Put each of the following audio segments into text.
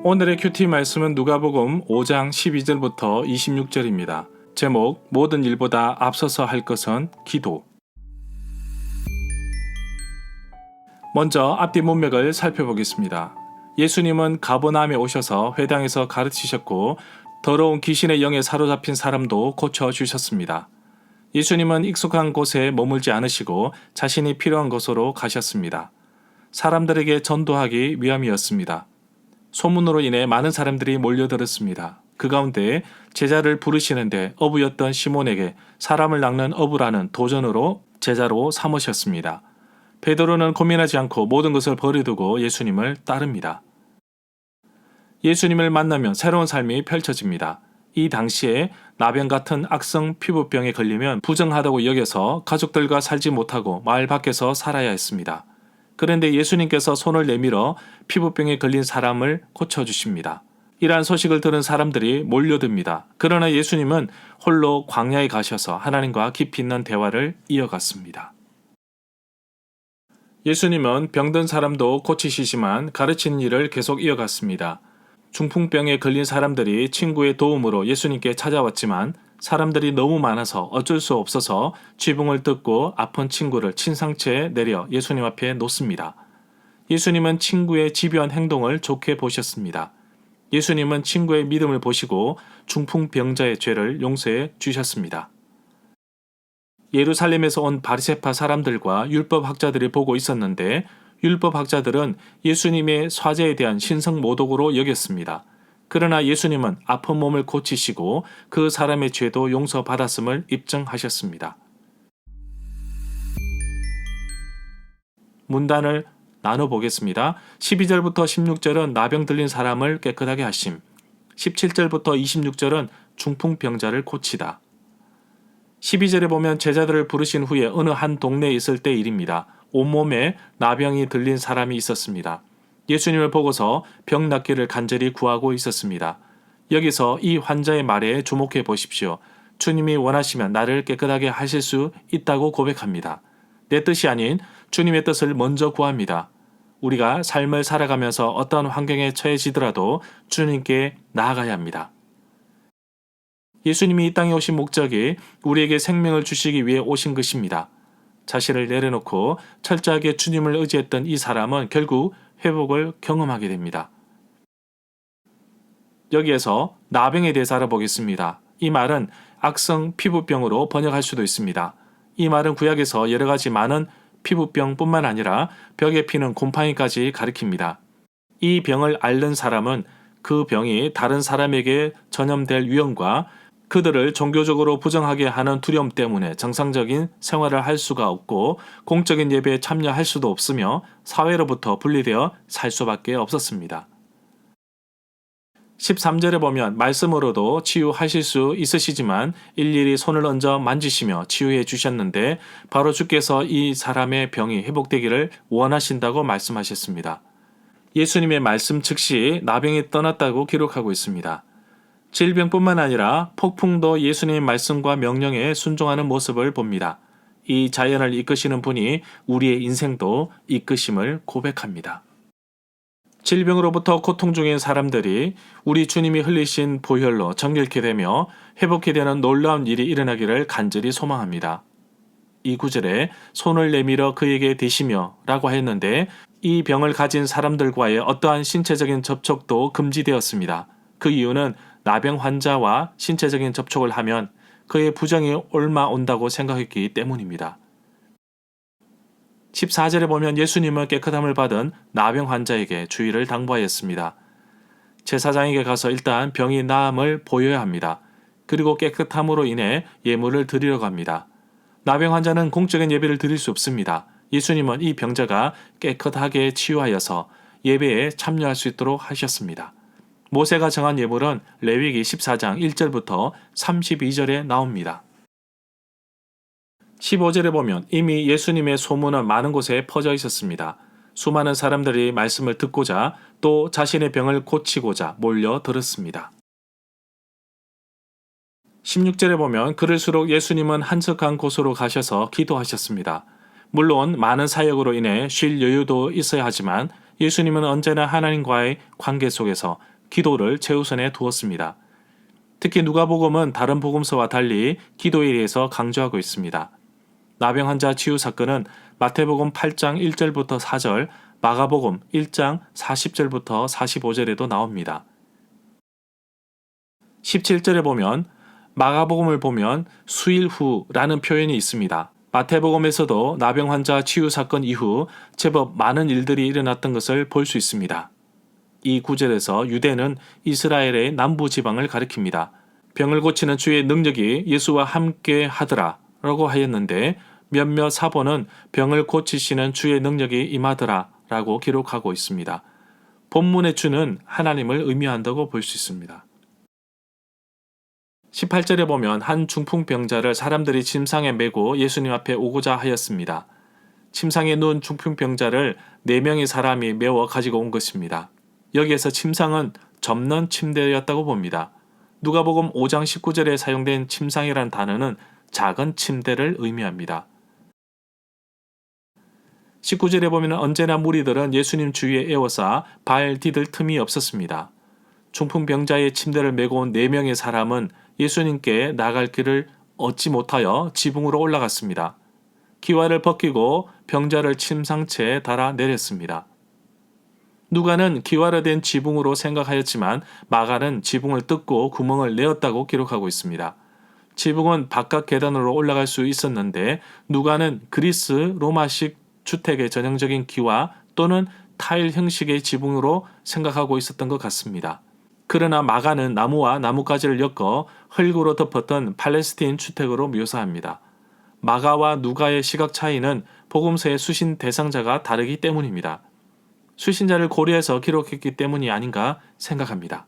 오늘의 큐티 말씀은 누가복음 5장 12절부터 26절입니다. 제목 모든 일보다 앞서서 할 것은 기도. 먼저 앞뒤 문맥을 살펴보겠습니다. 예수님은 가버나움에 오셔서 회당에서 가르치셨고 더러운 귀신의 영에 사로잡힌 사람도 고쳐주셨습니다. 예수님은 익숙한 곳에 머물지 않으시고 자신이 필요한 곳으로 가셨습니다. 사람들에게 전도하기 위함이었습니다. 소문으로 인해 많은 사람들이 몰려들었습니다. 그 가운데 제자를 부르시는데 어부였던 시몬에게 사람을 낚는 어부라는 도전으로 제자로 삼으셨습니다. 베드로는 고민하지 않고 모든 것을 버려두고 예수님을 따릅니다. 예수님을 만나면 새로운 삶이 펼쳐집니다. 이 당시에 나병 같은 악성 피부병에 걸리면 부정하다고 여겨서 가족들과 살지 못하고 마을 밖에서 살아야 했습니다. 그런데 예수님께서 손을 내밀어 피부병에 걸린 사람을 고쳐주십니다. 이러한 소식을 들은 사람들이 몰려듭니다. 그러나 예수님은 홀로 광야에 가셔서 하나님과 깊이 있는 대화를 이어갔습니다. 예수님은 병든 사람도 고치시지만 가르치는 일을 계속 이어갔습니다. 중풍병에 걸린 사람들이 친구의 도움으로 예수님께 찾아왔지만 사람들이 너무 많아서 어쩔 수 없어서 쥐붕을 뜯고 아픈 친구를 침상체에 내려 예수님 앞에 놓습니다. 예수님은 친구의 집요한 행동을 좋게 보셨습니다. 예수님은 친구의 믿음을 보시고 중풍병자의 죄를 용서해 주셨습니다. 예루살렘에서 온 바리새파 사람들과 율법학자들이 보고 있었는데 율법학자들은 예수님의 사죄에 대한 신성모독으로 여겼습니다. 그러나 예수님은 아픈 몸을 고치시고 그 사람의 죄도 용서받았음을 입증하셨습니다. 문단을 나눠보겠습니다. 12절부터 16절은 나병 들린 사람을 깨끗하게 하심, 17절부터 26절은 중풍병자를 고치다. 12절에 보면 제자들을 부르신 후에 어느 한 동네에 있을 때 일입니다. 온몸에 나병이 들린 사람이 있었습니다. 예수님을 보고서 병 낫기를 간절히 구하고 있었습니다. 여기서 이 환자의 말에 주목해 보십시오. 주님이 원하시면 나를 깨끗하게 하실 수 있다고 고백합니다. 내 뜻이 아닌 주님의 뜻을 먼저 구합니다. 우리가 삶을 살아가면서 어떤 환경에 처해지더라도 주님께 나아가야 합니다. 예수님이 이 땅에 오신 목적이 우리에게 생명을 주시기 위해 오신 것입니다. 자신을 내려놓고 철저하게 주님을 의지했던 이 사람은 결국 회복을 경험하게 됩니다. 여기에서 나병에 대해서 알아보겠습니다. 이 말은 악성 피부병으로 번역할 수도 있습니다. 이 말은 구약에서 여러 가지 많은 피부병뿐만 아니라 벽에 피는 곰팡이까지 가리킵니다. 이 병을 앓는 사람은 그 병이 다른 사람에게 전염될 위험과 그들을 종교적으로 부정하게 하는 두려움 때문에 정상적인 생활을 할 수가 없고 공적인 예배에 참여할 수도 없으며 사회로부터 분리되어 살 수밖에 없었습니다. 13절에 보면 말씀으로도 치유하실 수 있으시지만 일일이 손을 얹어 만지시며 치유해 주셨는데 바로 주께서 이 사람의 병이 회복되기를 원하신다고 말씀하셨습니다. 예수님의 말씀 즉시 나병이 떠났다고 기록하고 있습니다. 질병뿐만 아니라 폭풍도 예수님의 말씀과 명령에 순종하는 모습을 봅니다. 이 자연을 이끄시는 분이 우리의 인생도 이끄심을 고백합니다. 질병으로부터 고통 중인 사람들이 우리 주님이 흘리신 보혈로 정결케 되며 회복케 되는 놀라운 일이 일어나기를 간절히 소망합니다. 이 구절에 손을 내밀어 그에게 대시며 라고 했는데 이 병을 가진 사람들과의 어떠한 신체적인 접촉도 금지되었습니다. 그 이유는 나병 환자와 신체적인 접촉을 하면 그의 부정이 옮아온다고 생각했기 때문입니다. 14절에 보면 예수님은 깨끗함을 받은 나병 환자에게 주의를 당부하였습니다. 제사장에게 가서 일단 병이 나음을 보여야 합니다. 그리고 깨끗함으로 인해 예물을 드리러 갑니다. 나병 환자는 공적인 예배를 드릴 수 없습니다. 예수님은 이 병자가 깨끗하게 치유하여서 예배에 참여할 수 있도록 하셨습니다. 모세가 정한 예물은 레위기 14장 1절부터 32절에 나옵니다. 15절에 보면 이미 예수님의 소문은 많은 곳에 퍼져 있었습니다. 수많은 사람들이 말씀을 듣고자 또 자신의 병을 고치고자 몰려들었습니다. 16절에 보면 그럴수록 예수님은 한적한 곳으로 가셔서 기도하셨습니다. 물론 많은 사역으로 인해 쉴 여유도 있어야 하지만 예수님은 언제나 하나님과의 관계 속에서 기도를 최우선에 두었습니다. 특히 누가복음은 다른 복음서와 달리 기도에 대해서 강조하고 있습니다. 나병 환자 치유 사건은 마태복음 8장 1절부터 4절, 마가복음 1장 40절부터 45절에도 나옵니다. 17절에 보면 마가복음을 보면 수일 후라는 표현이 있습니다. 마태복음에서도 나병 환자 치유 사건 이후 제법 많은 일들이 일어났던 것을 볼 수 있습니다. 이 구절에서 유대는 이스라엘의 남부 지방을 가리킵니다. 병을 고치는 주의 능력이 예수와 함께 하더라 라고 하였는데 몇몇 사본은 병을 고치시는 주의 능력이 임하더라 라고 기록하고 있습니다. 본문의 주는 하나님을 의미한다고 볼 수 있습니다. 18절에 보면 한 중풍병자를 사람들이 침상에 메고 예수님 앞에 오고자 하였습니다. 침상에 누운 중풍병자를 4명의 사람이 메워 가지고 온 것입니다. 여기에서 침상은 접는 침대였다고 봅니다. 누가복음 5장 19절에 사용된 침상이라는 단어는 작은 침대를 의미합니다. 19절에 보면 언제나 무리들은 예수님 주위에 에워싸 발 디딜 틈이 없었습니다. 중풍병자의 침대를 메고 온 4명의 사람은 예수님께 나갈 길을 얻지 못하여 지붕으로 올라갔습니다. 기와를 벗기고 병자를 침상체에 달아 내렸습니다. 누가는 기와로 된 지붕으로 생각하였지만 마가는 지붕을 뜯고 구멍을 내었다고 기록하고 있습니다. 지붕은 바깥 계단으로 올라갈 수 있었는데 누가는 그리스 로마식 주택의 전형적인 기와 또는 타일 형식의 지붕으로 생각하고 있었던 것 같습니다. 그러나 마가는 나무와 나뭇가지를 엮어 흙으로 덮었던 팔레스틴 주택으로 묘사합니다. 마가와 누가의 시각 차이는 복음서의 수신 대상자가 다르기 때문입니다. 수신자를 고려해서 기록했기 때문이 아닌가 생각합니다.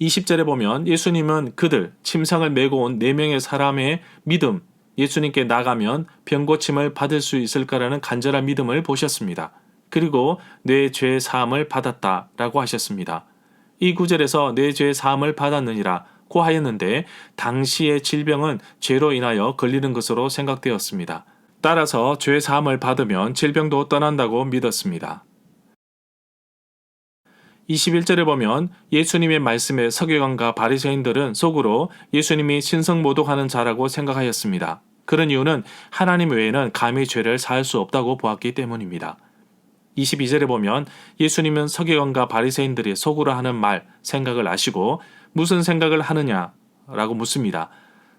20절에 보면 예수님은 그들, 침상을 메고 온 4명의 사람의 믿음, 예수님께 나가면 병고침을 받을 수 있을까라는 간절한 믿음을 보셨습니다. 그리고 내 죄 사함을 받았다라고 하셨습니다. 이 구절에서 내 죄 사함을 받았느니라 고 하였는데 당시의 질병은 죄로 인하여 걸리는 것으로 생각되었습니다. 따라서 죄 사함을 받으면 질병도 떠난다고 믿었습니다. 21절에 보면 예수님의 말씀에 서기관과 바리새인들은 속으로 예수님이 신성모독하는 자라고 생각하였습니다. 그런 이유는 하나님 외에는 감히 죄를 사할 수 없다고 보았기 때문입니다. 22절에 보면 예수님은 서기관과 바리새인들이 속으로 하는 말, 생각을 아시고 무슨 생각을 하느냐라고 묻습니다.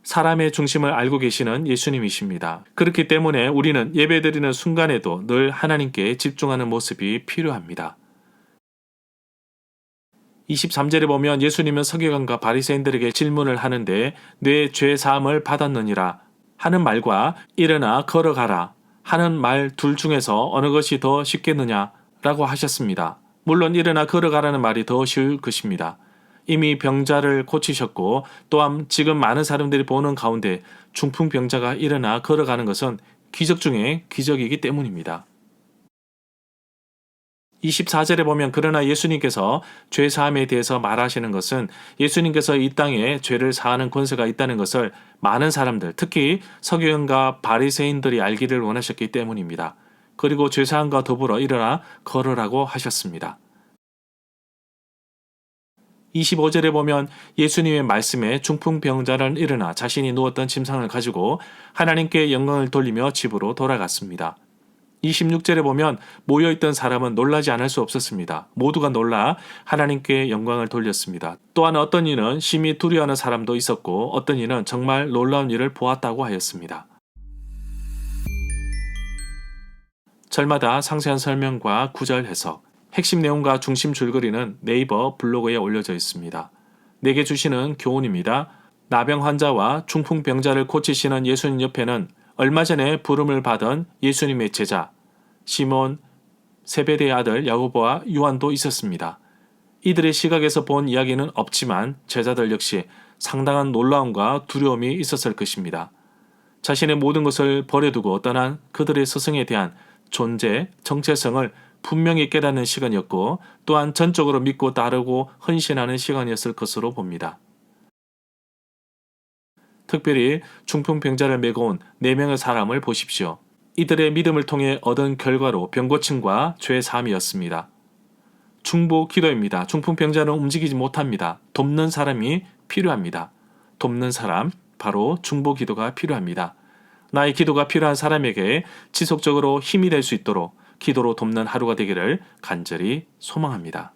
사람의 중심을 알고 계시는 예수님이십니다. 그렇기 때문에 우리는 예배드리는 순간에도 늘 하나님께 집중하는 모습이 필요합니다. 23절에 보면 예수님은 서기관과 바리새인들에게 질문을 하는데 내 죄 사함을 받았느니라 하는 말과 일어나 걸어가라 하는 말 둘 중에서 어느 것이 더 쉽겠느냐라고 하셨습니다. 물론 일어나 걸어가라는 말이 더 쉬울 것입니다. 이미 병자를 고치셨고 또한 지금 많은 사람들이 보는 가운데 중풍병자가 일어나 걸어가는 것은 기적 중에 기적이기 때문입니다. 24절에 보면 그러나 예수님께서 죄 사함에 대해서 말하시는 것은 예수님께서 이 땅에 죄를 사하는 권세가 있다는 것을 많은 사람들, 특히 서기관과 바리새인들이 알기를 원하셨기 때문입니다. 그리고 죄 사함과 더불어 일어나 걸으라고 하셨습니다. 25절에 보면 예수님의 말씀에 중풍병자는 일어나 자신이 누웠던 침상을 가지고 하나님께 영광을 돌리며 집으로 돌아갔습니다. 26절에 보면 모여있던 사람은 놀라지 않을 수 없었습니다. 모두가 놀라 하나님께 영광을 돌렸습니다. 또한 어떤 이는 심히 두려워하는 사람도 있었고 어떤 이는 정말 놀라운 일을 보았다고 하였습니다. 절마다 상세한 설명과 구절 해석, 핵심 내용과 중심 줄거리는 네이버 블로그에 올려져 있습니다. 내게 주시는 교훈입니다. 나병 환자와 중풍병자를 고치시는 예수님 옆에는 얼마 전에 부름을 받은 예수님의 제자 시몬 세베대의 아들 야고보와 요한도 있었습니다. 이들의 시각에서 본 이야기는 없지만 제자들 역시 상당한 놀라움과 두려움이 있었을 것입니다. 자신의 모든 것을 버려두고 떠난 그들의 스승에 대한 존재, 정체성을 분명히 깨닫는 시간이었고 또한 전적으로 믿고 따르고 헌신하는 시간이었을 것으로 봅니다. 특별히 중풍병자를 메고 온 4명의 사람을 보십시오. 이들의 믿음을 통해 얻은 결과로 병고침과 죄 사함이었습니다. 중보 기도입니다. 중풍병자는 움직이지 못합니다. 돕는 사람이 필요합니다. 돕는 사람, 바로 중보 기도가 필요합니다. 나의 기도가 필요한 사람에게 지속적으로 힘이 될 수 있도록 기도로 돕는 하루가 되기를 간절히 소망합니다.